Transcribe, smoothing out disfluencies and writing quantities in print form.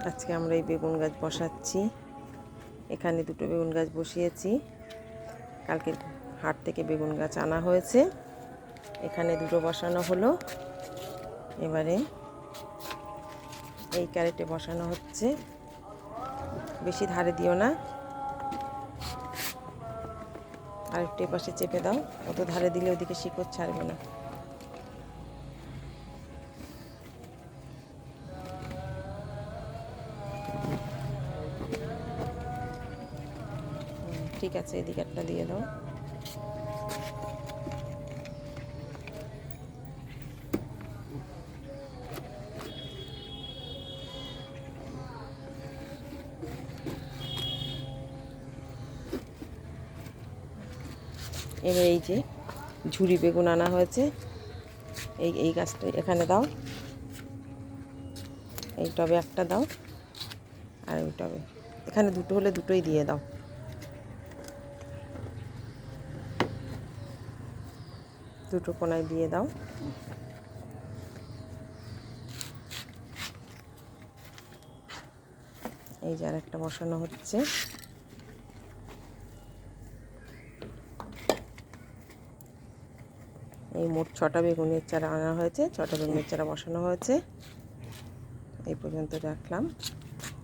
আজকে আমরা এই বেগুন গাছ বসাচ্ছি। এখানে দুটো বেগুন গাছ বসিয়েছি। কালকে হাট থেকে বেগুন গাছ আনা হয়েছে। এখানে দুটো বসানো হলো। এবারে এই ক্যারেটে বসানো হচ্ছে। বেশি ধারে দিও না, আর একটু এপাশে চেপে দাও। অত ধারে দিলে ওদিকে শিকড় ছাড়বে না। ঠিক আছে, এদিকে একটা দিয়ে দাও। এবার এই যে ঝুরি বেগুন আনা হয়েছে, এই গাছটা এখানে দাও। এই টবে একটা দাও, আর ওই টবে এখানে দুটো হলে দুটোই দিয়ে দাও। দুটো কোনায় দিয়ে দাও। এই যে আর একটা বসানো হচ্ছে। এই মোট 6টা বেগুনের চারা আনা হয়েছে, 6টা বেগুনের চারা বসানো হয়েছে। এই পর্যন্ত রাখলাম।